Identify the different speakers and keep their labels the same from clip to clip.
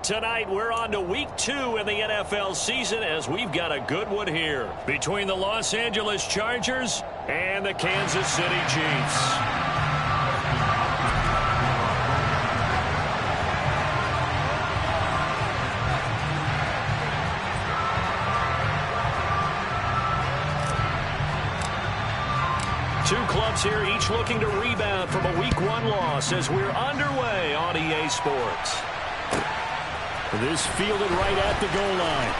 Speaker 1: Tonight, we're on to week 2 in the NFL season as we've got a good one here between the Los Angeles Chargers and the Kansas City Chiefs. Two clubs here, each looking to rebound from a Week 1 loss as we're underway on EA Sports. This fielded right at the goal line.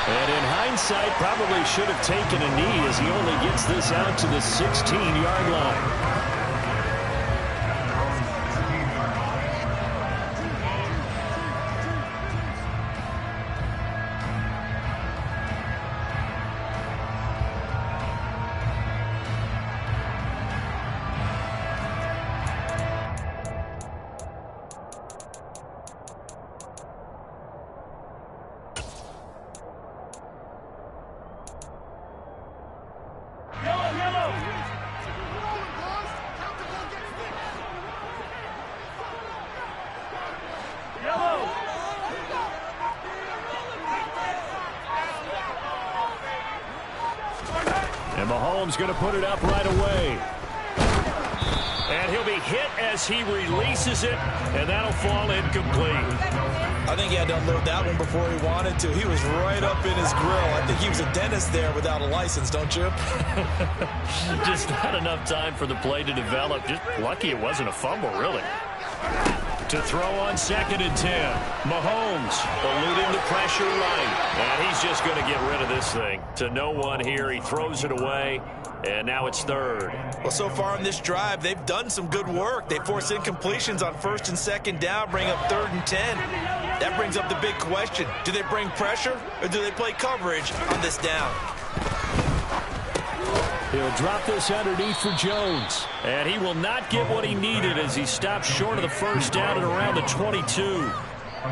Speaker 1: And in hindsight, probably should have taken a knee as he only gets this out to the 16-yard line. And Mahomes going to put it up right away. And he'll be hit as he releases it, and that'll fall incomplete.
Speaker 2: I think he had to unload that one before he wanted to. He was right up in his grill. I think he was a dentist there without a license, don't you?
Speaker 1: Just not enough time for the play to develop. Just lucky it wasn't a fumble, really. To throw on 2nd and 10. Mahomes eluding the pressure right. And he's just going to get rid of this thing. To no one here. He throws it away. And now it's 3rd.
Speaker 2: Well, so far on this drive, they've done some good work. They force incompletions on 1st and 2nd down, bring up 3rd and 10. That brings up the big question. Do they bring pressure or do they play coverage on this down?
Speaker 1: He'll drop this underneath for Jones. And he will not get what he needed as he stops short of the 1st down at around the 22.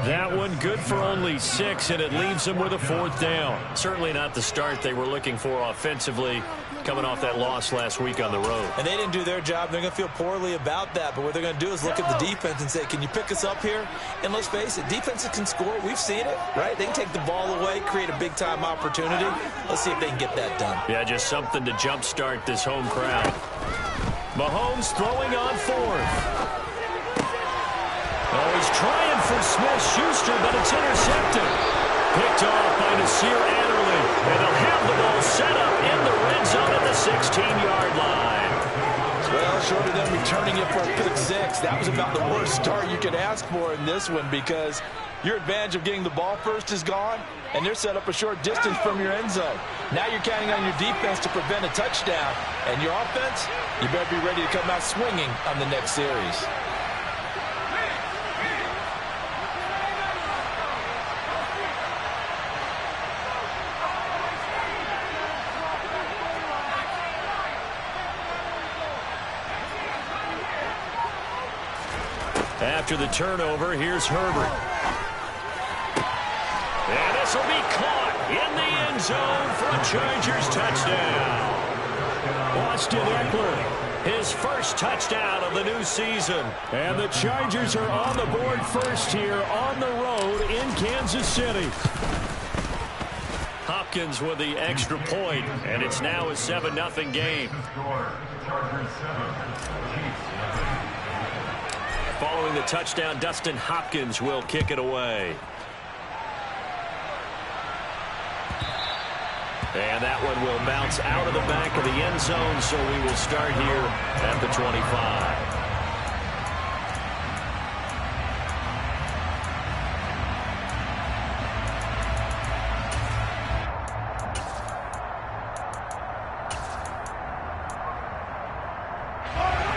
Speaker 1: That one good for only 6, and it leaves them with a 4th down. Certainly not the start they were looking for offensively, coming off that loss last week on the road.
Speaker 2: And they didn't do their job. They're going to feel poorly about that. But what they're going to do is look at the defense and say, can you pick us up here? And let's face it, defenses can score. We've seen it, right? They can take the ball away, create a big-time opportunity. Let's see if they can get that done.
Speaker 1: Yeah, just something to jumpstart this home crowd. Mahomes throwing on 4th. Oh, he's trying for Smith-Schuster, but it's intercepted. Picked off by Nasir Adderley. And they'll have the ball set up in the red zone at the 16-yard line.
Speaker 2: Well, short of them returning it for a pick 6, that was about the worst start you could ask for in this one because your advantage of getting the ball first is gone, and they're set up a short distance from your end zone. Now you're counting on your defense to prevent a touchdown, and your offense, you better be ready to come out swinging on the next series.
Speaker 1: After the turnover, here's Herbert. And this will be caught in the end zone for a Chargers touchdown. Austin Eckler, his first touchdown of the new season. And the Chargers are on the board first here on the road in Kansas City. Hopkins with the extra point, and it's now a 7-0 game. Following the touchdown, Dustin Hopkins will kick it away. And that one will bounce out of the back of the end zone, so we will start here at the 25.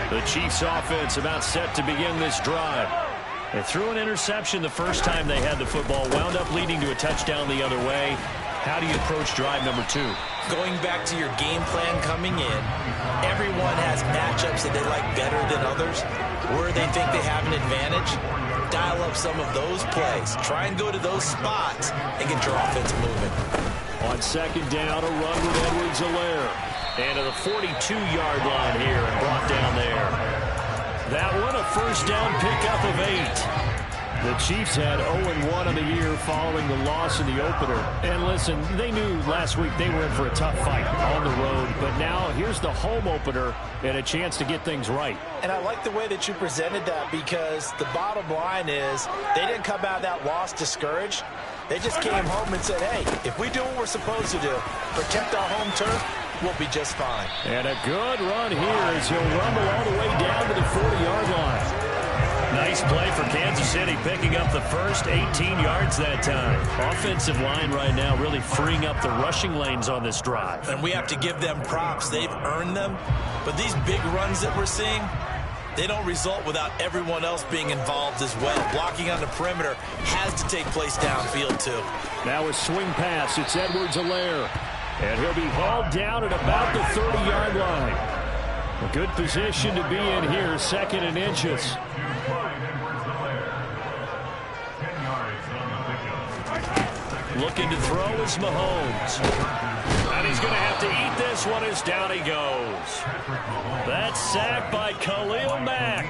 Speaker 1: The Chiefs offense about set to begin this drive. They threw an interception the first time they had the football, wound up leading to a touchdown the other way. How do you approach drive number 2?
Speaker 2: Going back to your game plan coming in, everyone has matchups that they like better than others, where they think they have an advantage. Dial up some of those plays. Try and go to those spots and get your offense moving.
Speaker 1: On 2nd down, a run with Edwards-Helaire. And to the 42-yard line here and brought down there. That one a 1st down pickup of 8. The Chiefs had 0-1 on the year following the loss in the opener. And listen, they knew last week they were in for a tough fight on the road. But now here's the home opener and a chance to get things right.
Speaker 2: And I like the way that you presented that, because the bottom line is they didn't come out of that loss discouraged. They just came home and said, hey, if we do what we're supposed to do, protect our home turf, we'll be just fine.
Speaker 1: And a good run here as he'll rumble all the way down to the 40-yard line. Nice play for Kansas City, picking up the first 18 yards that time. Offensive line right now really freeing up the rushing lanes on this drive.
Speaker 2: And we have to give them props. They've earned them. But these big runs that we're seeing, they don't result without everyone else being involved as well. Blocking on the perimeter has to take place downfield too.
Speaker 1: Now a swing pass. It's Edwards-Helaire. And he'll be hauled down at about the 30-yard line. A good position to be in here, second and inches. Looking to throw is Mahomes. And he's going to have to eat this one as down he goes. That's sacked by Khalil Mack.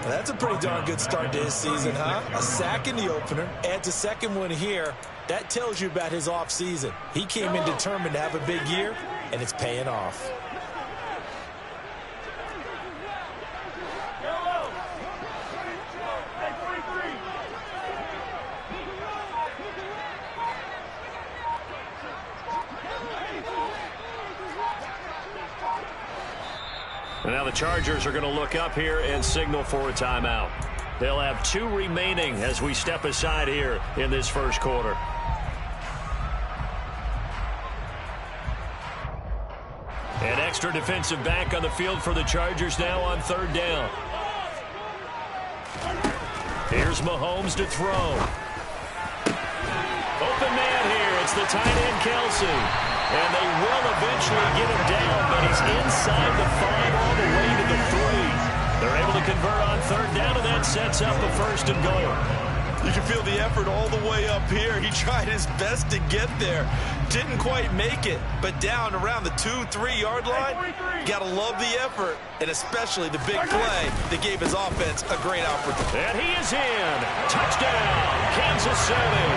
Speaker 2: That's a pretty darn good start to his season, huh? A sack in the opener, adds a second one here. That tells you about his offseason. He came in determined to have a big year, and it's paying off.
Speaker 1: And now the Chargers are going to look up here and signal for a timeout. They'll have 2 remaining as we step aside here in this first quarter. An extra defensive back on the field for the Chargers now on third down. Here's Mahomes to throw. Open man here. It's the tight end, Kelsey. And they will eventually get him down, but he's inside the 5 all the way to the 3. They're able to convert on third down, and that sets up a first and goal.
Speaker 2: You can feel the effort all the way up here. He tried his best to get there. Didn't quite make it, but down around the 2-3 yard line, got to love the effort, and especially the big play that gave his offense a great opportunity.
Speaker 1: And he is in. Touchdown, Kansas City.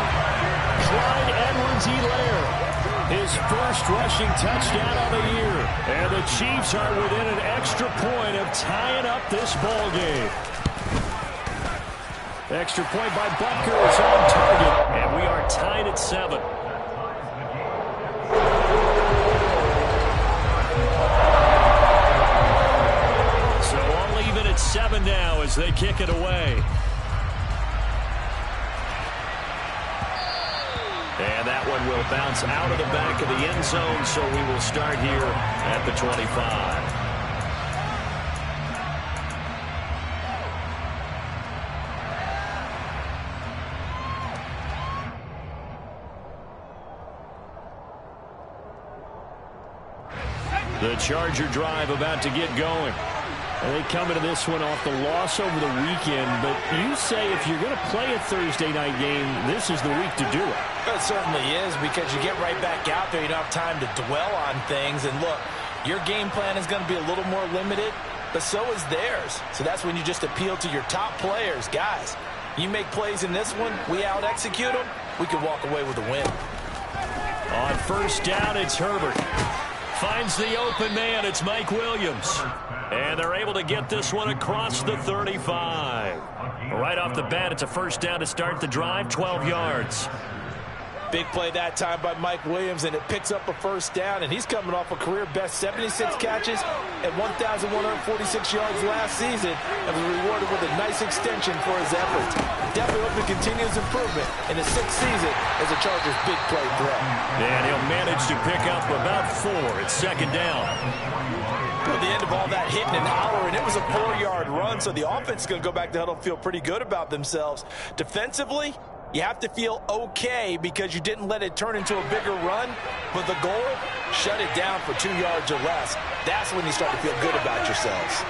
Speaker 1: Clyde Edwards-Helaire. His first rushing touchdown of the year. And the Chiefs are within an extra point of tying up this ball game. Extra point by Butker is on target. And we are tied at 7. So all even at 7 now as they kick it away. And that one will bounce out of the back of the end zone, so we will start here at the 25. The Charger drive about to get going. And they come into this one off the loss over the weekend, but you say if you're going to play a Thursday night game, this is the week to do it.
Speaker 2: It certainly is, because you get right back out there. You don't have time to dwell on things. And look, your game plan is going to be a little more limited, but so is theirs. So that's when you just appeal to your top players. Guys, you make plays in this one, we out-execute them, we can walk away with a win.
Speaker 1: On first down, it's Herbert. Finds the open man. It's Mike Williams. And they're able to get this one across the 35. Right off the bat, it's a first down to start the drive, 12 yards.
Speaker 2: Big play that time by Mike Williams, and it picks up a first down, and he's coming off a career-best 76 catches and 1,146 yards last season, and was rewarded with a nice extension for his efforts. Definitely hope to continue his improvement in his 6th season as a Chargers big play threat.
Speaker 1: And he'll manage to pick up about 4 at second down.
Speaker 2: At the end of all that, hitting an hour, and it was a 4-yard run, so the offense is going to go back to huddle and feel pretty good about themselves. Defensively, you have to feel okay because you didn't let it turn into a bigger run, but the goal, shut it down for 2 yards or less. That's when you start to feel good about yourselves.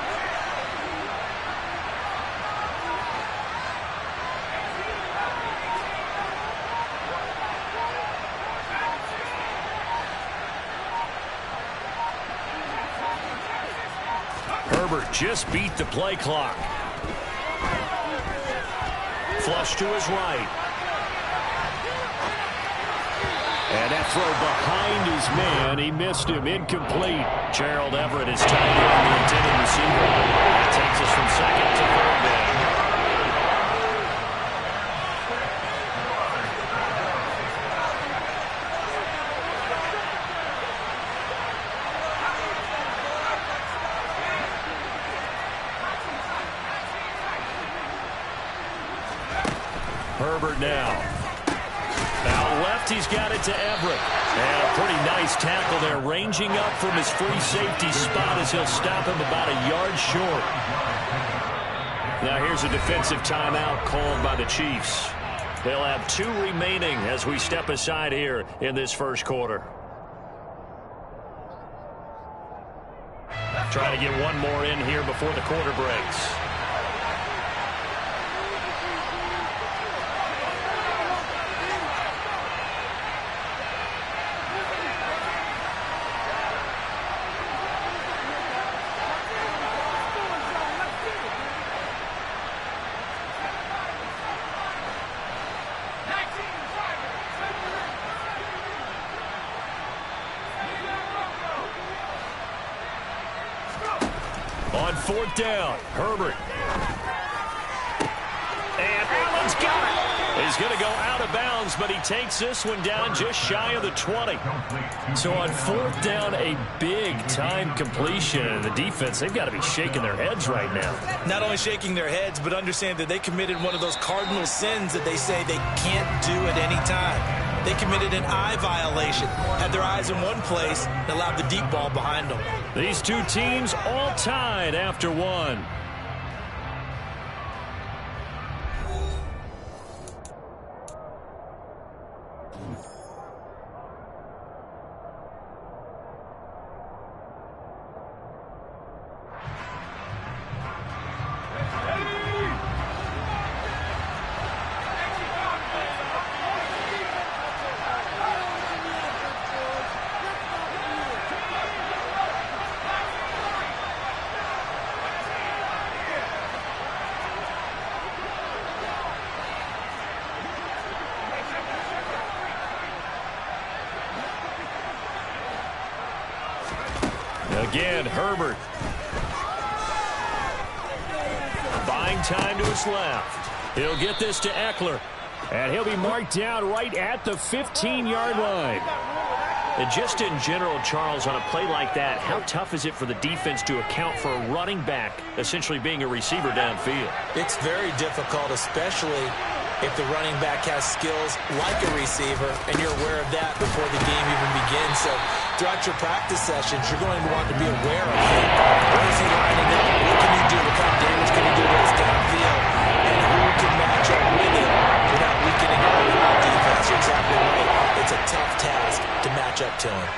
Speaker 2: Herbert
Speaker 1: just beat the play clock. flush to his right. And that throw behind his man. He missed him. Incomplete. Gerald Everett is tied in the intended receiver. That takes us from second to third down. Herbert now. Out left, he's got it to Everett. And a pretty nice tackle there, ranging up from his free safety spot as he'll stop him about a yard short. Now here's a defensive timeout called by the Chiefs. They'll have 2 remaining as we step aside here in this first quarter. Trying to get one more in here before the quarter breaks. On 4th down, Herbert. And Allen's got it. He's going to go out of bounds, but he takes this one down just shy of the 20. So on 4th down, a big-time completion. And the defense, they've got to be shaking their heads right now.
Speaker 2: Not only shaking their heads, but understand that they committed one of those cardinal sins that they say they can't do at any time. They committed an eye violation, had their eyes in one place, and allowed the deep ball behind them.
Speaker 1: These two teams all tied after one. Again, Herbert. Buying time to his left. He'll get this to Eckler. And he'll be marked down right at the 15-yard line. And just in general, Charles, on a play like that, how tough is it for the defense to account for a running back essentially being a receiver downfield?
Speaker 2: It's very difficult, especially if the running back has skills like a receiver, and you're aware of that before the game even begins. So throughout your practice sessions, you're going to want to be aware of him. Where is he lining up? What can he do? What kind of damage can he do to his downfield? And who can match up with him without weakening our overall defense? You're exactly right. It's a tough task to match up to him.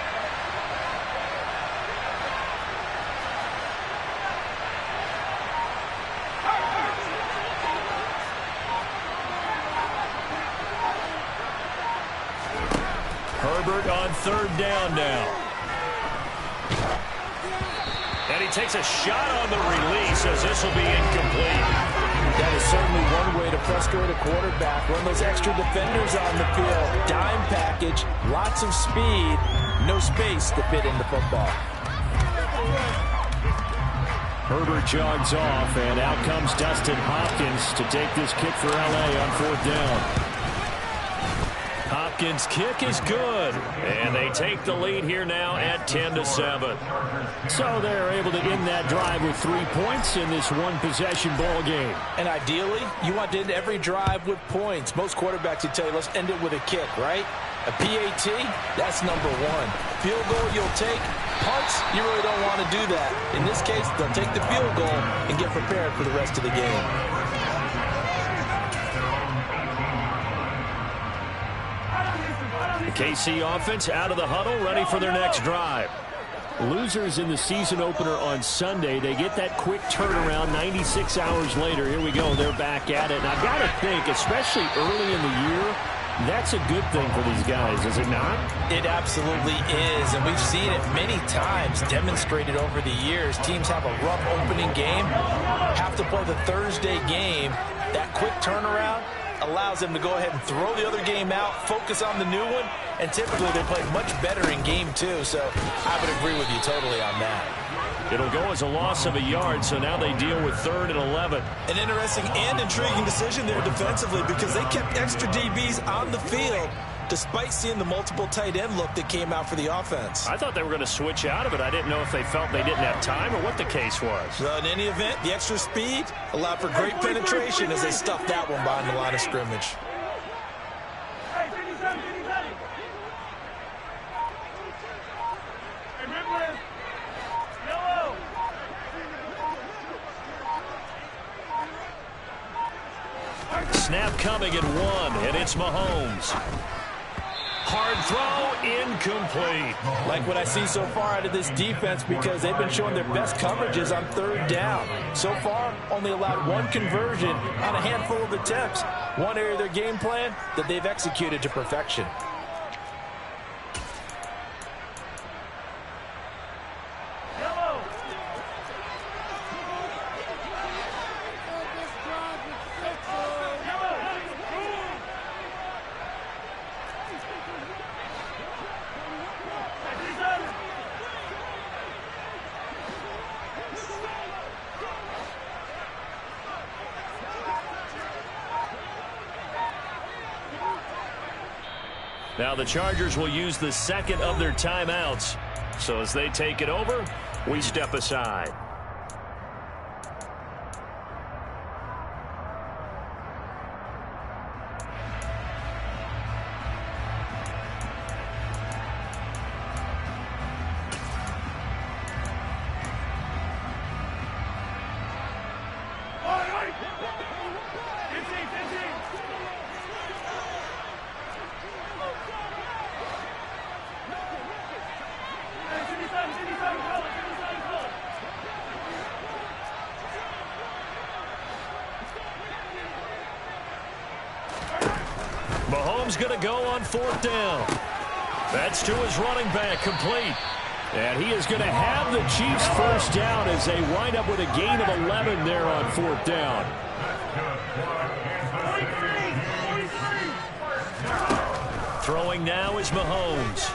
Speaker 1: Herbert on 3rd down now. And he takes a shot on the release as this will be incomplete.
Speaker 2: That is certainly one way to frustrate a quarterback. Run those extra defenders on the field. Dime package, lots of speed, no space to fit in the football.
Speaker 1: Herbert jogs off, and out comes Dustin Hopkins to take this kick for L.A. on 4th down. Hopkins' kick is good, and they take the lead here now at 10-7. So they're able to end that drive with 3 points in this one-possession ball game.
Speaker 2: And ideally, you want to end every drive with points. Most quarterbacks would tell you, let's end it with a kick, right? A PAT, that's number one. Field goal you'll take. Punts, you really don't want to do that. In this case, they'll take the field goal and get prepared for the rest of the game.
Speaker 1: The KC offense out of the huddle, ready for their next drive. Losers in the season opener on Sunday. They get that quick turnaround 96 hours later. Here we go. They're back at it. And I've got to think, especially early in the year, that's a good thing for these guys, is it not?
Speaker 2: It absolutely is, and we've seen it many times demonstrated over the years. Teams have a rough opening game, have to play the Thursday game. That quick turnaround, allows them to go ahead and throw the other game out, focus on the new one, and typically they play much better in game 2. So I would agree with you totally on that.
Speaker 1: It'll go as a loss of a yard, so now they deal with 3rd and 11.
Speaker 2: An interesting and intriguing decision there defensively because they kept extra DBs on the field despite seeing the multiple tight end look that came out for the offense.
Speaker 1: I thought they were going to switch out of it. I didn't know if they felt they didn't have time or what the case was.
Speaker 2: Well, in any event, the extra speed allowed for great penetration as they stuffed that one behind the line of scrimmage.
Speaker 1: Snap coming at 1, and it's Mahomes. Hard throw, incomplete.
Speaker 2: Like what I see so far out of this defense because they've been showing their best coverages on 3rd down. So far, only allowed 1 conversion on a handful of attempts. One area of their game plan that they've executed to perfection.
Speaker 1: Now the Chargers will use the 2nd of their timeouts. So as they take it over, we step aside. Mahomes going to go on 4th down. That's to his running back, complete. And he is going to have the Chiefs 1st down as they wind up with a gain of 11 there on 4th down. Throwing now is Mahomes.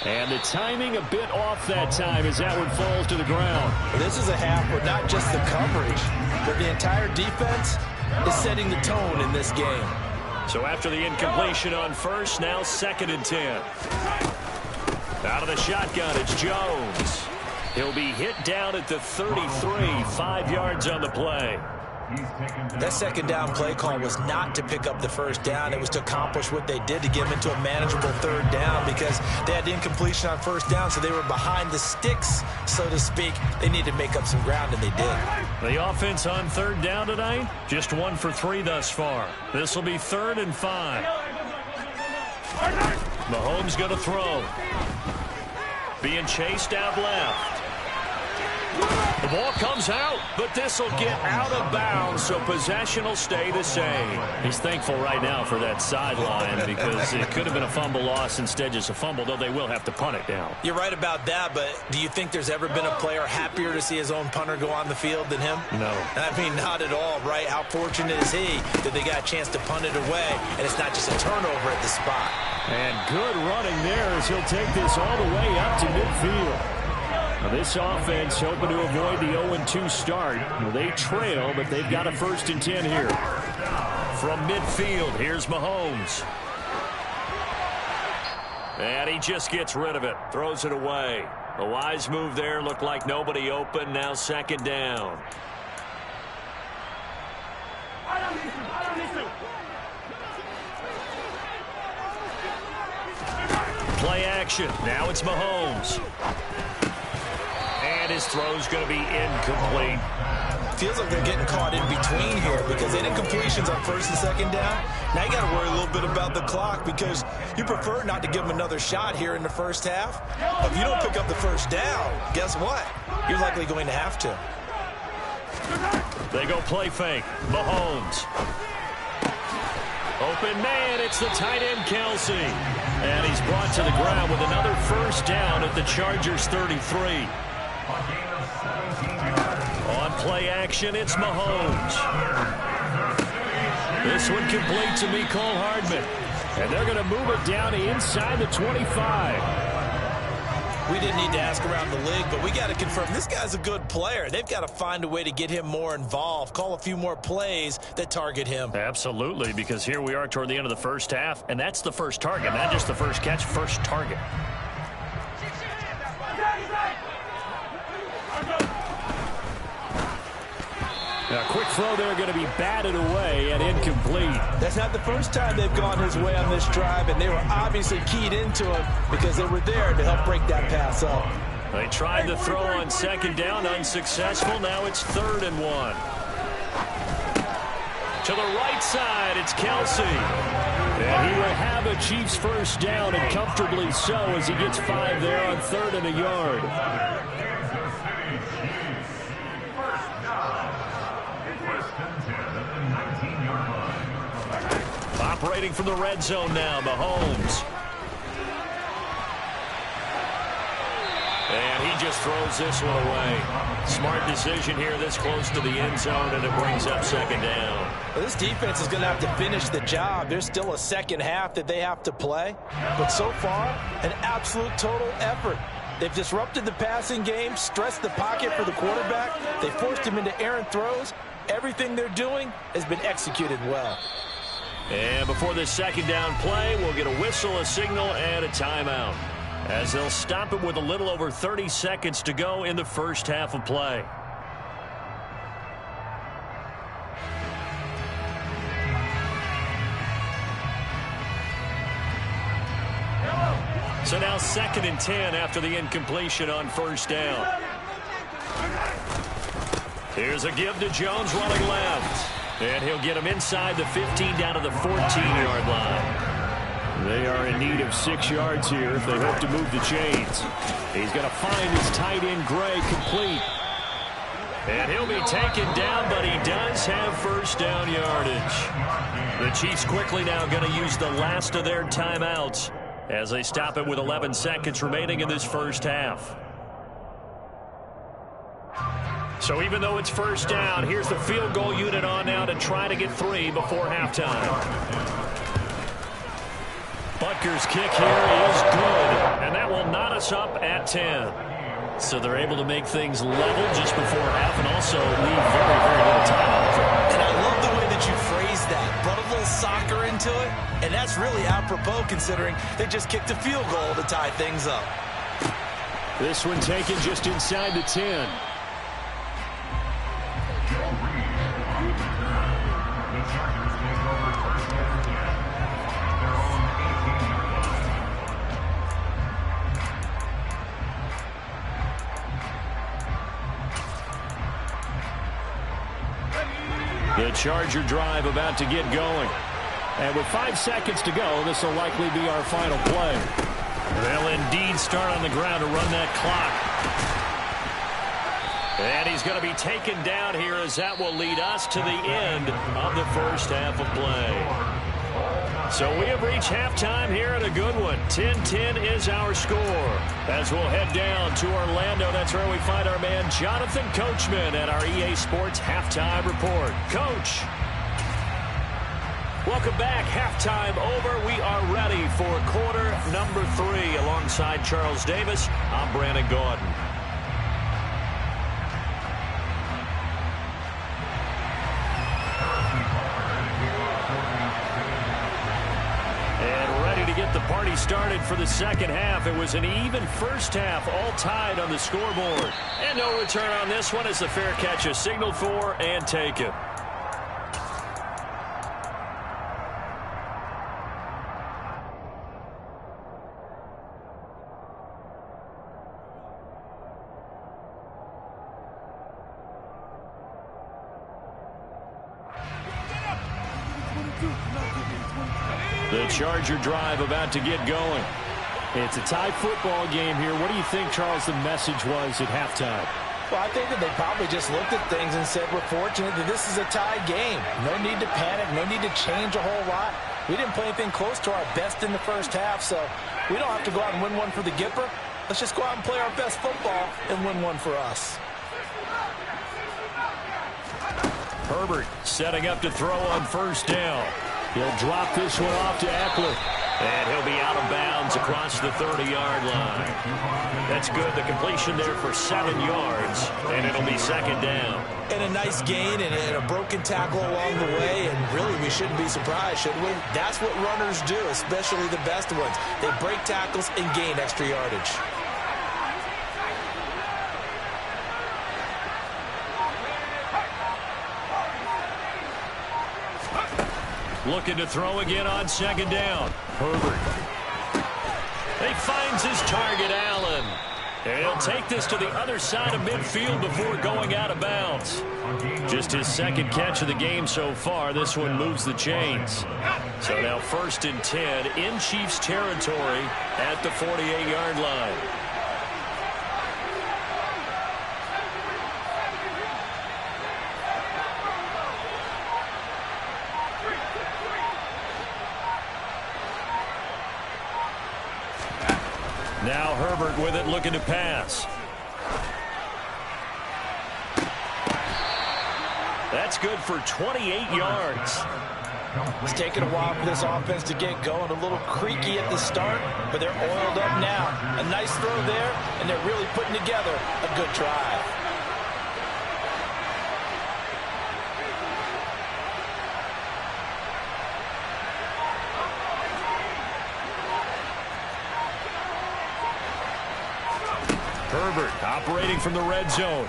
Speaker 1: And the timing a bit off that time as that one falls to the ground.
Speaker 2: This is a half where not just the coverage, but the entire defense is setting the tone in this game.
Speaker 1: So after the incompletion on 1st, now 2nd and 10. Out of the shotgun, it's Jones. He'll be hit down at the 33, 5 yards on the play.
Speaker 2: That 2nd down play call was not to pick up the 1st down. It was to accomplish what they did to get them into a manageable 3rd down because they had the incompletion on 1st down, so they were behind the sticks, so to speak. They needed to make up some ground, and they did.
Speaker 1: The offense on 3rd down tonight, just 1 for 3 thus far. This will be 3rd and 5. Mahomes going to throw. Being chased out left. The ball comes out, but this will get out of bounds, so possession will stay the same. He's thankful right now for that sideline because it could have been a fumble loss, instead just a fumble, though they will have to punt it down.
Speaker 2: You're right about that, but do you think there's ever been a player happier to see his own punter go on the field than him?
Speaker 1: No.
Speaker 2: I mean, not at all, right? How fortunate is he that they got a chance to punt it away, and it's not just a turnover at the spot.
Speaker 1: And good running there as he'll take this all the way up to midfield. Now this offense hoping to avoid the 0-2 start. Well, they trail, but they've got a 1st and 10 here. From midfield, here's Mahomes. And he just gets rid of it, throws it away. A wise move there, looked like nobody open, now 2nd down. Play action, now it's Mahomes. And his throw's going to be incomplete.
Speaker 2: Feels like they're getting caught in between here because they did completions on 1st and 2nd down. Now you got to worry a little bit about the clock because you prefer not to give them another shot here in the 1st half. If you don't pick up the 1st down, guess what? You're likely going to have to.
Speaker 1: They go play fake. Mahomes. Open man, it's the tight end Kelsey. And he's brought to the ground with another 1st down at the Chargers 33. On play action, it's Mahomes. This one complete to Mecole Hardman. And they're going to move it down to inside the 25.
Speaker 2: We didn't need to ask around the league, but we got to confirm this guy's a good player. They've got to find a way to get him more involved, call a few more plays that target him.
Speaker 1: Absolutely, because here we are toward the end of the first half, and that's the first target, not just the first catch, first target. A quick throw there going to be batted away and incomplete.
Speaker 2: That's not the first time they've gone his way on this drive, and they were obviously keyed into it because they were there to help break that pass up.
Speaker 1: They tried the throw on second down, unsuccessful. Now it's 3rd and 1. To the right side, it's Kelsey. And he will have a Chiefs first down, and comfortably so as he gets 5 there on 3rd and a yard. Operating from the red zone now, Mahomes. And he just throws this one away. Smart decision here this close to the end zone, and it brings up 2nd down.
Speaker 2: Well, this defense is going to have to finish the job. There's still a second half that they have to play. But so far, an absolute total effort. They've disrupted the passing game, stressed the pocket for the quarterback. They forced him into errant throws. Everything they're doing has been executed well.
Speaker 1: And before this 2nd down play, we'll get a whistle, a signal, and a timeout, as they'll stop it with a little over 30 seconds to go in the first half of play. So now 2nd and 10 after the incompletion on 1st down. Here's a give to Jones running left. And he'll get him inside the 15 down to the 14-yard line. They are in need of 6 yards here if they hope to move the chains. He's going to find his tight end, Gray, complete. And he'll be taken down, but he does have first down yardage. The Chiefs quickly now going to use the last of their timeouts as they stop it with 11 seconds remaining in this first half. So even though it's first down, here's the field goal unit on now to try to get 3 before halftime. Butker's kick here is good, and that will knot us up at 10. So they're able to make things level just before half and also leave very, very little time on the clock.
Speaker 2: And I love the way that you phrased that. Brought a little soccer into it, and that's really apropos considering they just kicked a field goal to tie things up.
Speaker 1: This one taken just inside the 10. The Charger drive about to get going. And with 5 seconds to go, this will likely be our final play. They'll indeed start on the ground to run that clock. And he's going to be taken down here as that will lead us to the end of the first half of play. So we have reached halftime here at a good one. 10-10 is our score. As we'll head down to Orlando, that's where we find our man Jonathan Coachman at our EA Sports Halftime Report. Coach. Welcome back. Halftime over. We are ready for quarter number 3. Alongside Charles Davis, I'm Brandon Gaudin. Get the party started for the second half. It was an even first half, all tied on the scoreboard. And no return on this one as the fair catch is signaled for and taken. The Charger drive about to get going. It's a tie football game here. What do you think, Charles, the message was at halftime?
Speaker 2: Well, I think that they probably just looked at things and said, we're fortunate that this is a tie game. No need to panic, no need to change a whole lot. We didn't play anything close to our best in the first half, so we don't have to go out and win one for the Gipper. Let's just go out and play our best football and win one for us.
Speaker 1: Herbert setting up to throw on first down.
Speaker 3: He'll drop this one off to Eckler.
Speaker 1: And he'll be out of bounds across the 30-yard line. That's good. The completion there for 7 yards, and it'll be second down.
Speaker 2: And a nice gain and a broken tackle along the way, and really we shouldn't be surprised, should we? That's what runners do, especially the best ones. They break tackles and gain extra yardage.
Speaker 1: Looking to throw again on second down. Herbert. He finds his target, Allen. And he'll take this to the other side of midfield before going out of bounds. Just his second catch of the game so far. This one moves the chains. So now 1st and 10 in Chiefs territory at the 48-yard line. Now Herbert with it, looking to pass. That's good for 28 yards.
Speaker 2: It's taken a while for this offense to get going. A little creaky at the start, but they're oiled up now. A nice throw there, and they're really putting together a good drive.
Speaker 1: Herbert operating from the red zone.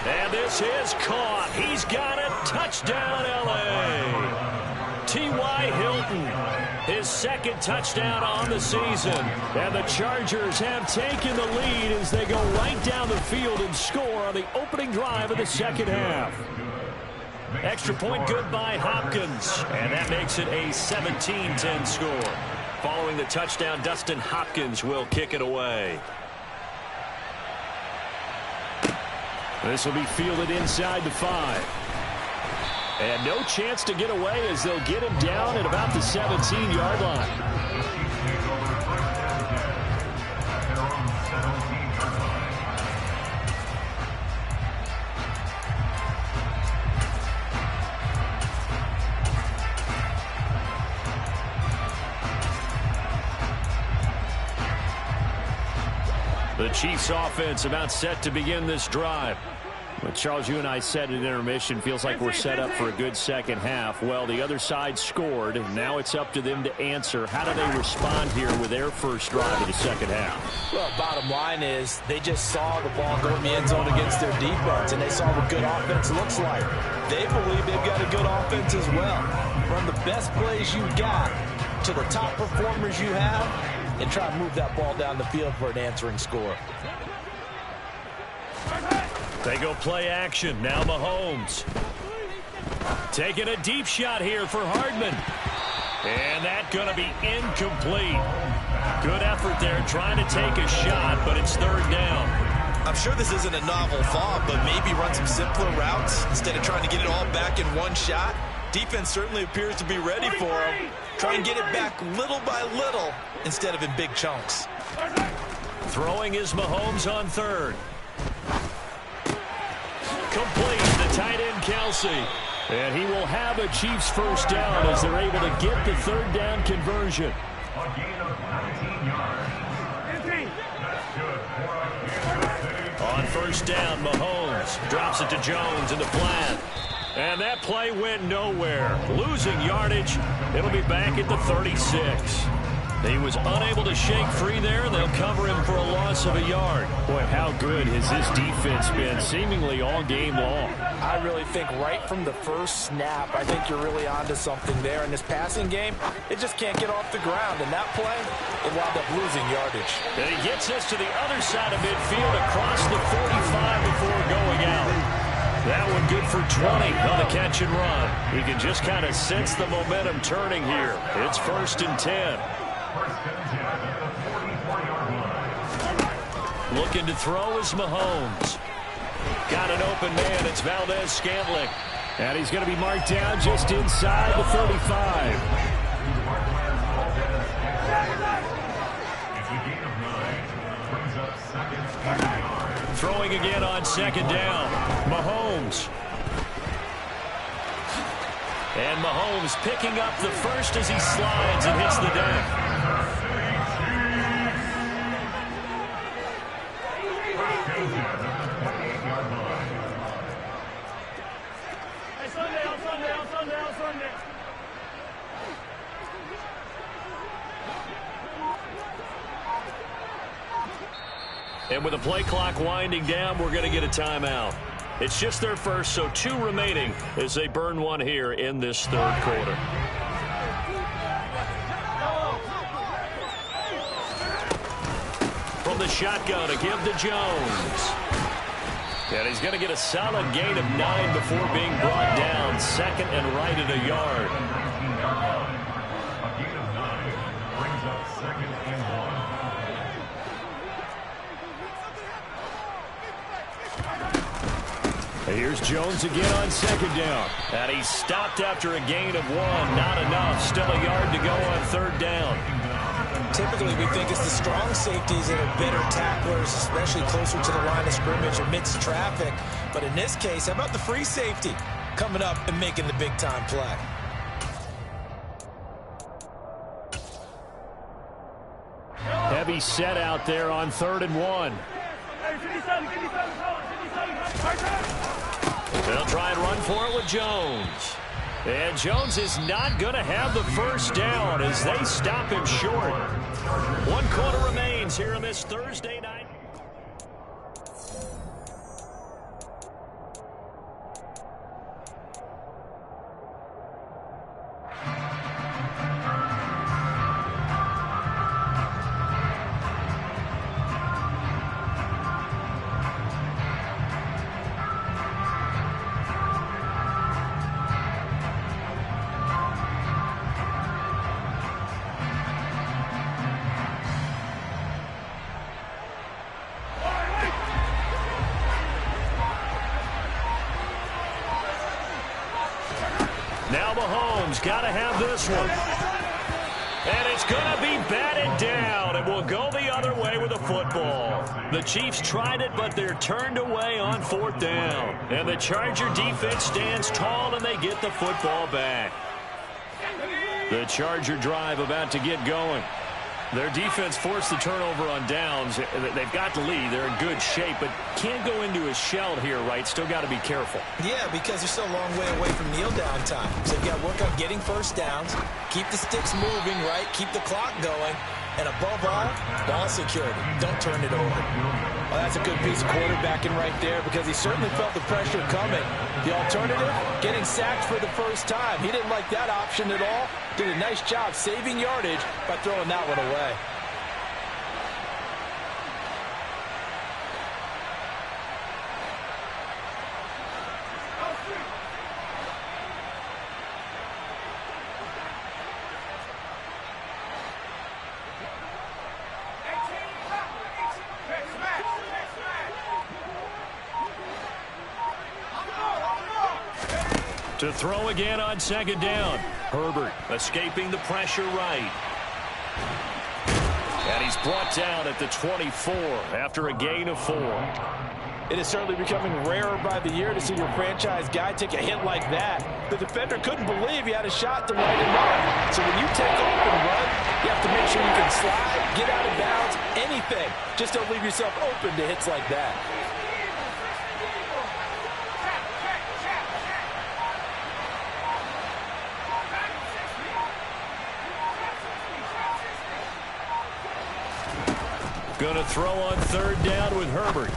Speaker 1: And this is caught. He's got it. Touchdown, L.A. T.Y. Hilton, his second touchdown on the season. And the Chargers have taken the lead as they go right down the field and score on the opening drive of the second half. Extra point good by Hopkins. And that makes it a 17-10 score. Following the touchdown, Dustin Hopkins will kick it away. This will be fielded inside the 5. And no chance to get away as they'll get him down at about the 17-yard line. The Chiefs offense about set to begin this drive.
Speaker 3: Well, Charles, you and I said at intermission, feels like we're set up for a good second half. Well, the other side scored. Now it's up to them to answer. How do they respond here with their first drive of the second half?
Speaker 2: Well, bottom line is they just saw the ball go in the end zone against their defense, and they saw what good offense looks like. They believe they've got a good offense as well. Run the best plays you've got to the top performers you have, and try to move that ball down the field for an answering score.
Speaker 1: They go play action. Now Mahomes. Taking a deep shot here for Hardman. And that's going to be incomplete. Good effort there trying to take a shot, but it's third down.
Speaker 2: I'm sure this isn't a novel thought, but maybe run some simpler routes instead of trying to get it all back in one shot. Defense certainly appears to be ready for him. Try and get it back little by little instead of in big chunks.
Speaker 1: Throwing is Mahomes on third. Complete, the tight end Kelsey. And he will have a Chiefs first down as they're able to get the third down conversion. On first down, Mahomes drops it to Jones in the flat. And that play went nowhere. Losing yardage. It'll be back at the 36. He was unable to shake free there. They'll cover him for a loss of a yard.
Speaker 3: Boy, how good has his defense been seemingly all game long?
Speaker 2: I really think right from the first snap, I think you're really onto something there. In this passing game, it just can't get off the ground. And that play, it wound up losing yardage.
Speaker 1: And he gets us to the other side of midfield across the 45 before going out. That one good for 20 on the catch and run. We can just kind of sense the momentum turning here. It's 1st and 10. Looking to throw is Mahomes. Got an open man. It's Valdez-Scantling.
Speaker 3: And he's going to be marked down just inside the 35.
Speaker 1: Throwing again on second down. Mahomes. And Mahomes picking up the first as he slides and hits the deck. And with the play clock winding down, we're going to get a timeout. It's just their first, so 2 remaining as they burn one here in this third quarter. From the shotgun, a give to Jones. And he's going to get a solid gain of 9 before being brought down. Second and right at a yard. Here's Jones again on second down. And he's stopped after a gain of 1. Not enough. Still a yard to go on third down.
Speaker 4: Typically, we think it's the strong safeties that are better tacklers, especially closer to the line of scrimmage amidst traffic. But in this case, how about the free safety coming up and making the big-time play?
Speaker 3: Heavy set out there on 3rd and 1.
Speaker 1: They'll try and run for it with Jones. And Jones is not going to have the first down as they stop him short. 1 quarter remains here on this Thursday night. Now Mahomes got to have this one. And it's going to be batted down. It will go the other way with the football. The Chiefs tried it, but they're turned away on 4th down. And the Charger defense stands tall, and they get the football back. The Charger drive about to get going. Their defense forced the turnover on downs. They've got the lead. They're in good shape, but can't go into a shell here, right? Still got to be careful.
Speaker 4: Yeah, because they're still a long way away from kneel down time. So you've got to work on getting first downs, keep the sticks moving, right? Keep the clock going. And above all, ball security. Don't turn it over.
Speaker 2: Well, that's a good piece of quarterbacking right there because he certainly felt the pressure coming. The alternative, getting sacked for the first time. He didn't like that option at all. Did a nice job saving yardage by throwing that one away.
Speaker 1: To throw again on second down. Herbert escaping the pressure right. And he's brought down at the 24 after a gain of 4.
Speaker 2: It is certainly becoming rarer by the year to see your franchise guy take a hit like that. The defender couldn't believe he had a shot to write him off. So when you take off and run, you have to make sure you can slide, get out of bounds, anything. Just don't leave yourself open to hits like that.
Speaker 1: Going to throw on third down with Herbert.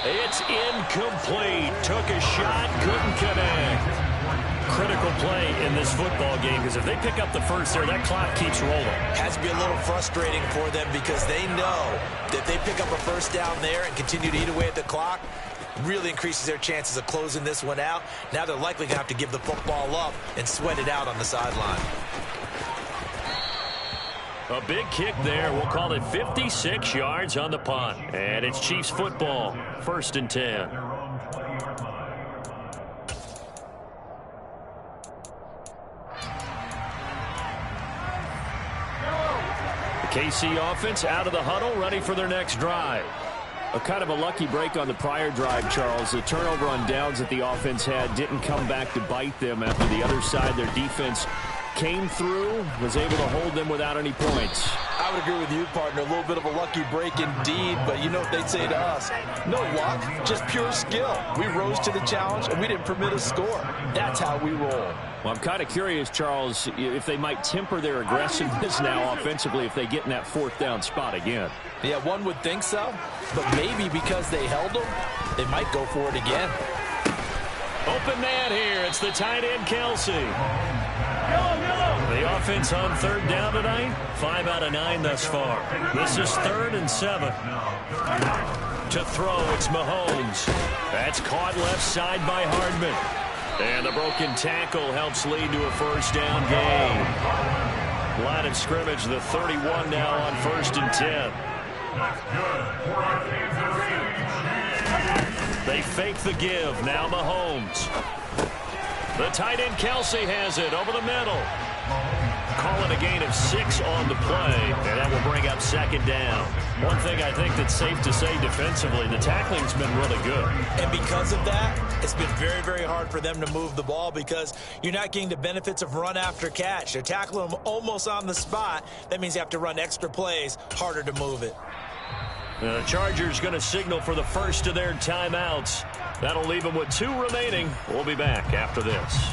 Speaker 1: It's incomplete. Took a shot, couldn't connect. Critical play in this football game because if they pick up the first there, that clock keeps rolling.
Speaker 4: Has to be a little frustrating for them because they know that if they pick up a first down there and continue to eat away at the clock, really increases their chances of closing this one out. Now they're likely going to have to give the football up and sweat it out on the sideline.
Speaker 1: A big kick there. We'll call it 56 yards on the punt. And it's Chiefs football. 1st and 10. The KC offense out of the huddle, ready for their next drive.
Speaker 3: A kind of a lucky break on the prior drive, Charles. The turnover on downs that the offense had didn't come back to bite them after the other side. Their defense came through, was able to hold them without any points.
Speaker 2: I would agree with you, partner. A little bit of a lucky break indeed, but you know what they'd say to us? No luck, just pure skill. We rose to the challenge, and we didn't permit a score. That's how we roll.
Speaker 3: Well, I'm kind of curious, Charles, if they might temper their aggressiveness now offensively if they get in that fourth down spot again.
Speaker 2: Yeah, one would think so, but maybe because they held them, they might go for it again.
Speaker 1: Open man here. It's the tight end, Kelsey. The offense on third down tonight, 5 out of 9 thus far. This is 3rd and 7. To throw, it's Mahomes. That's caught left side by Hardman. And the broken tackle helps lead to a first down gain. Line of scrimmage, the 31 now on 1st and 10. They fake the give. Now Mahomes. The tight end Kelsey has it over the middle. Calling a gain of 6 on the play, and that will bring up 2nd down. One thing I think that's safe to say defensively, the tackling's been really good.
Speaker 4: And because of that, it's been very, very hard for them to move the ball because you're not getting the benefits of run after catch. They're tackling them almost on the spot. That means you have to run extra plays, harder to move it.
Speaker 1: The Chargers going to signal for the first of their timeouts. That'll leave them with 2 remaining. We'll be back after this.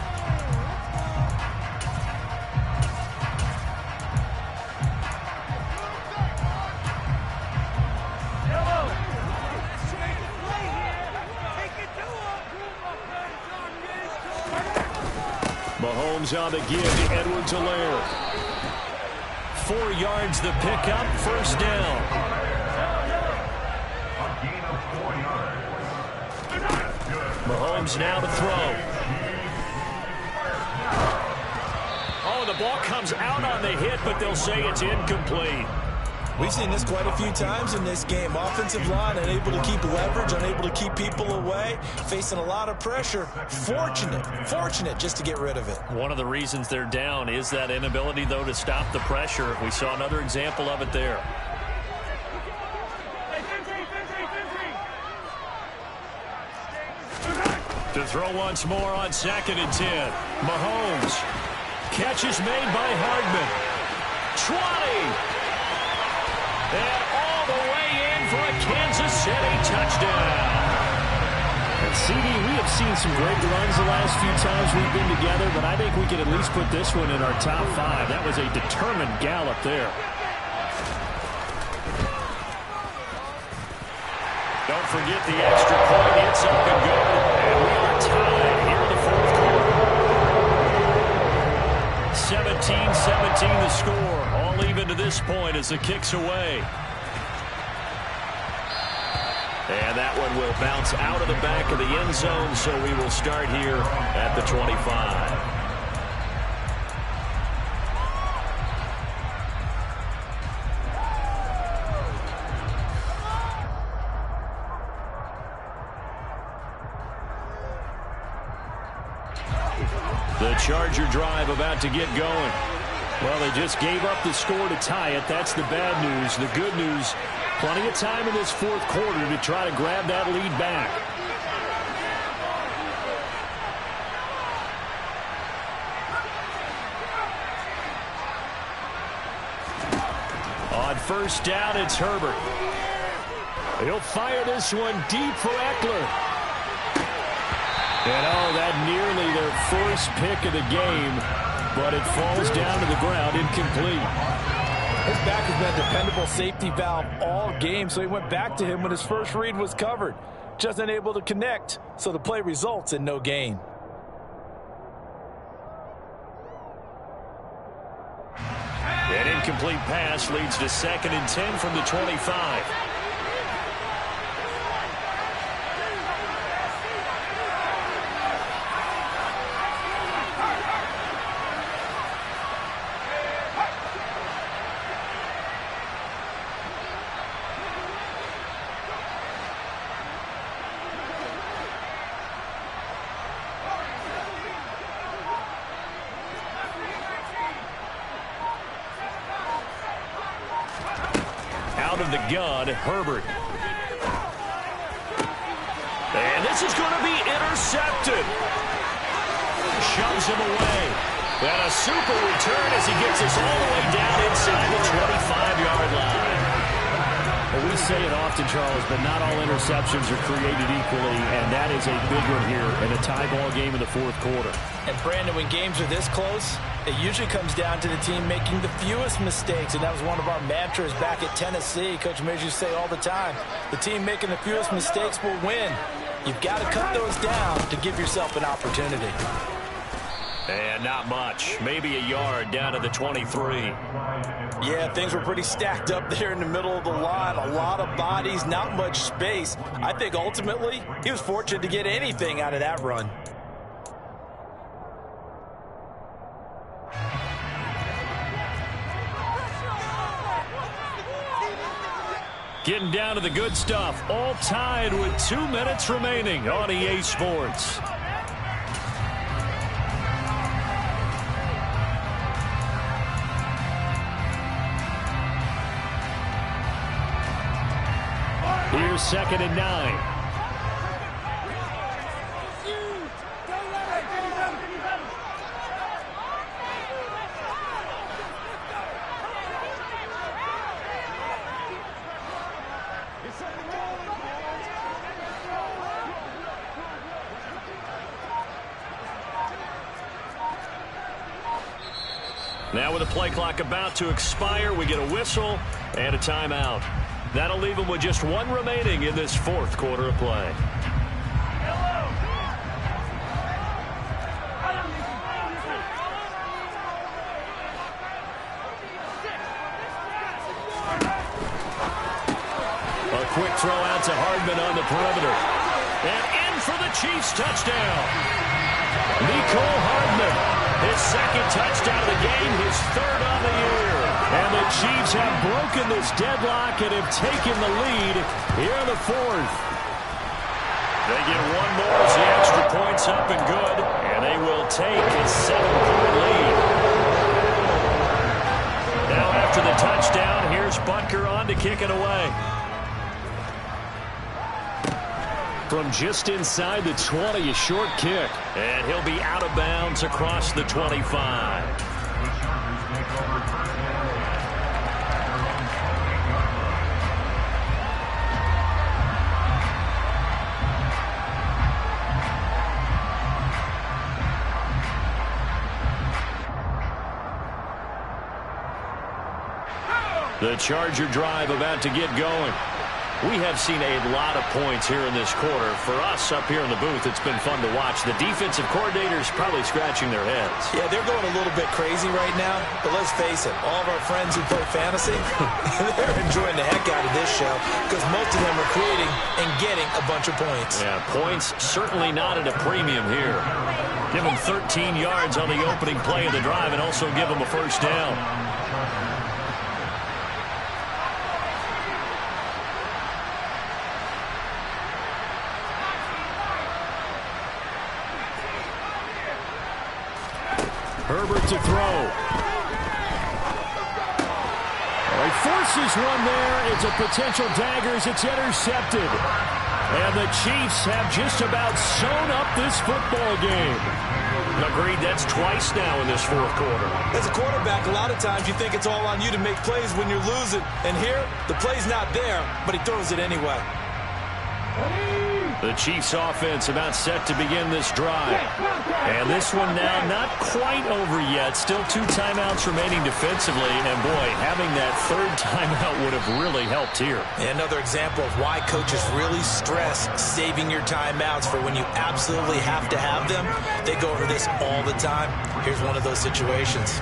Speaker 1: Mahomes on the give to Edwards-Helaire. 4 yards the pickup, first down. Mahomes now to throw. Oh, the ball comes out on the hit, but they'll say it's incomplete.
Speaker 2: We've seen this quite a few times in this game. Offensive line unable to keep leverage, unable to keep people away, facing a lot of pressure. Fortunate just to get rid of it.
Speaker 1: One of the reasons they're down is that inability, though, to stop the pressure. We saw another example of it there. To throw once more on 2nd and 10. Mahomes. Catch is made by Hardman. 20. And all the way in for a Kansas City touchdown.
Speaker 3: And CD, we have seen some great runs the last few times we've been together, but I think we can at least put this one in our top 5. That was a determined gallop there.
Speaker 1: Don't forget the extra point. It's up and good. And we are tied here in the 4th quarter. 17-17 the score. All even to this point as the kick's away. And that one will bounce out of the back of the end zone, so we will start here at the 25. The Charger drive about to get going. Well, they just gave up the score to tie it. That's the bad news. The good news, plenty of time in this 4th quarter to try to grab that lead back. On 1st down, it's Herbert. He'll fire this one deep for Eckler. And, oh, that nearly their first pick of the game, but it falls down to the ground incomplete.
Speaker 2: His back has been a dependable safety valve all game, so he went back to him when his first read was covered. Just unable to connect, so the play results in no gain.
Speaker 1: An incomplete pass leads to 2nd and 10 from the 25. Out of the gun, Herbert.
Speaker 3: this is going to be intercepted. Shoves him away. And a super return as he gets us all the way down inside the 25-yard line.
Speaker 1: Well, we say it often, Charles, but not all interceptions are created equally, and that is a big one here in a tie ball game in the fourth quarter.
Speaker 2: And, Brandon, when games are this close, it usually comes down to the team making the fewest mistakes, and that was one of our mantras back at Tennessee. Coach Mears used to say all the time, the team making the fewest mistakes will win. You've got to cut those down to give yourself an opportunity.
Speaker 3: And not much. Maybe a yard down to the 23.
Speaker 2: Yeah, things were pretty stacked up there in the middle of the line. A lot of bodies, not much space. I think ultimately he was fortunate to get anything out of that run.
Speaker 3: Getting down to the good stuff. All tied with 2 minutes remaining on EA Sports. Here's 2nd and 9. Now with the play clock about to expire, we get a whistle and a timeout. That'll leave them with just 1 remaining in this fourth quarter of play. A quick throw out to Hardman on the perimeter. And in for the Chiefs touchdown. Mecole Hardman. His 2nd touchdown of the game, his 3rd on the year. And the Chiefs have broken this deadlock and have taken the lead here in the 4th. They get 1 more as the extra point's up and good. And they will take a 7-point lead. Now after the touchdown, here's Butker on to kick it away. From just inside the 20, a short kick. And he'll be out of bounds across the 25. The Charger drive about to get going. We have seen a lot of points here in this quarter. For us up here in the booth, it's been fun to watch. The defensive coordinators probably scratching their heads.
Speaker 2: Yeah, they're going a little bit crazy right now. But let's face it, all of our friends who play fantasy, they're enjoying the heck out of this show because most of them are creating and getting a bunch of points.
Speaker 3: Yeah, points certainly not at a premium here. Give them 13 yards on the opening play of the drive and also give them a first down. Herbert to throw. He forces one there. It's a potential dagger as it's intercepted. And the Chiefs have just about sewn up this football game. Agreed, that's twice now in this fourth quarter.
Speaker 2: As a quarterback, a lot of times you think it's all on you to make plays when you're losing. And here, the play's not there, but he throws it anyway.
Speaker 3: The Chiefs offense about set to begin this drive. And this one now not quite over yet. Still 2 timeouts remaining defensively. And boy, having that 3rd timeout would have really helped here.
Speaker 2: Another example of why coaches really stress saving your timeouts for when you absolutely have to have them. They go over this all the time. Here's one of those situations.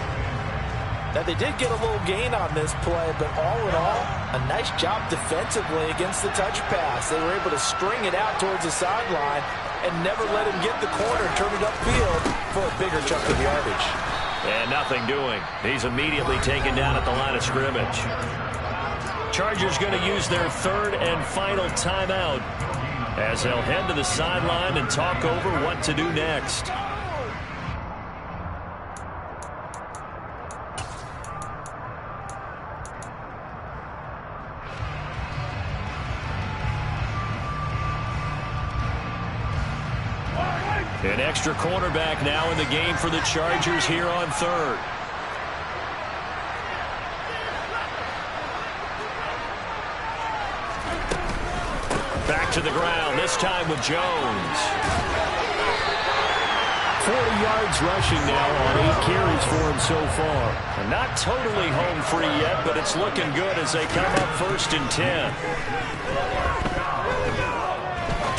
Speaker 2: Now, they did get a little gain on this play, but all in all, a nice job defensively against the touch pass. They were able to string it out towards the sideline and never let him get the corner, turn it upfield for a bigger chunk of yardage.
Speaker 3: And nothing doing. He's immediately taken down at the line of scrimmage. Chargers going to use their 3rd and final timeout as they'll head to the sideline and talk over what to do next. An extra cornerback now in the game for the Chargers here on third. Back to the ground, this time with Jones. 40 yards rushing now on 8 carries for him so far. And not totally home free yet, but it's looking good as they come up 1st and 10.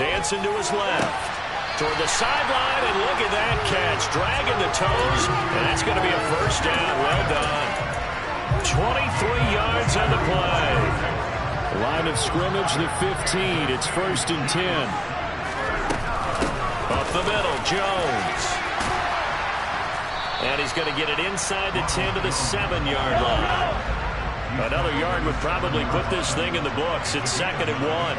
Speaker 3: Dancing to his left. Toward the sideline, and look at that catch. Dragging the toes, and that's going to be a first down. Well done. 23 yards on the play. Line of scrimmage, the 15. It's 1st and 10. Up the middle, Jones. And he's going to get it inside the 10 to the 7-yard line. Another yard would probably put this thing in the books. It's 2nd and 1.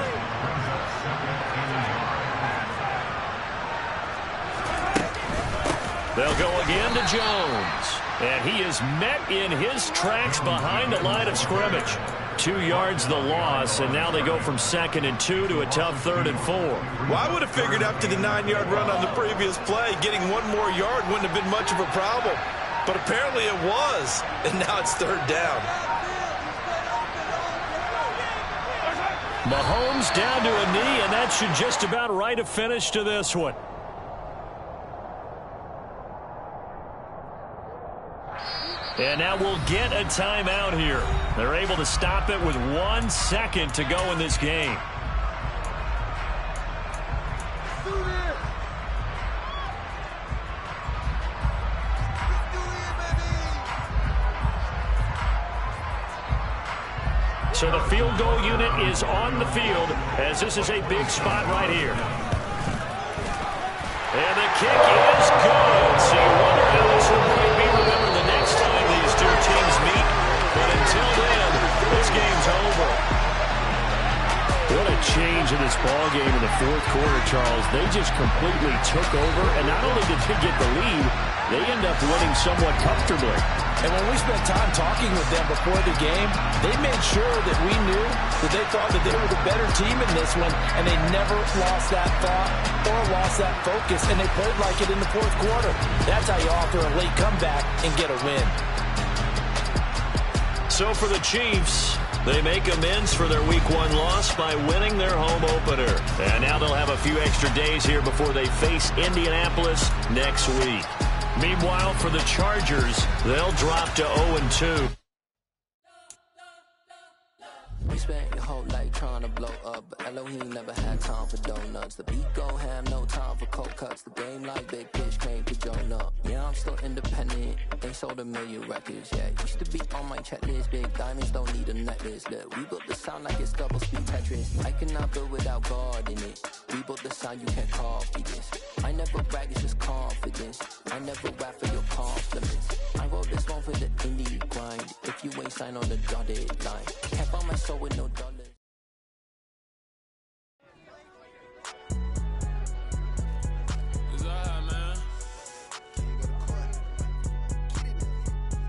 Speaker 3: They'll go again to Jones. And he is met in his tracks behind the line of scrimmage. 2 yards the loss, and now they go from 2nd and 2 to a tough 3rd and 4.
Speaker 2: Well, I would have figured after the 9-yard run on the previous play, getting 1 more yard wouldn't have been much of a problem. But apparently it was, and now it's 3rd down.
Speaker 3: Mahomes down to a knee, and that should just about write a finish to this one. And now we'll get a timeout here. They're able to stop it with 1 second to go in this game. So the field goal unit is on the field as this is a big spot right here. And the kick is good. So you wonder how this will be remembered the next time these two teams meet. But until then, this game's over. What a change in this ball game in the 4th quarter, Charles. They just completely took over, and not only did they get the lead, they end up winning somewhat comfortably.
Speaker 2: And when we spent time talking with them before the game, they made sure that we knew that they thought that they were the better team in this one, and they never lost that thought or lost that focus, and they played like it in the 4th quarter. That's how you offer a late comeback and get a win.
Speaker 3: So for the Chiefs, they make amends for their Week 1 loss by winning their home opener. And now they'll have a few extra days here before they face Indianapolis next week. Meanwhile, for the Chargers, they'll drop to 0-2.
Speaker 5: You spent your whole life trying to blow up, but Elohim never had time for donuts. The beat go ham, no time for cold cuts. The game like Big Fish came to join up. Yeah, I'm still independent, ain't sold a million records yet. Used to be on my checklist, big diamonds don't need a necklace. Look, we built the sound like it's double speed Tetris. I cannot build without God in it. We built the sound, you can't copy this. I never brag, it's just confidence. I never rap for your compliments. I wrote this one for the indie grind. If you ain't signed on the dotted line, can't find my soul with no dollars.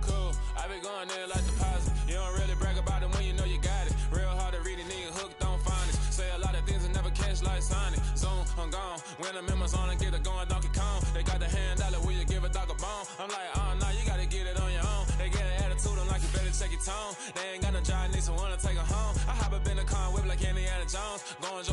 Speaker 6: Cool, I been going there like deposit. You don't really brag about it when you know you got it. Real hard to read a nigga hooked on finance. Say a lot of things and never catch like Sonic. Zoom, I'm gone. When the members on and get it going Donkey Kong. They got the hand dollar, will you give a dog a bone? I'm like, oh no, you gotta get it on your own. They get an attitude, I'm like, you better check your tone. They ain't got no job, need someone to take her home. I hop up in the car, whip like Indiana Jones. Going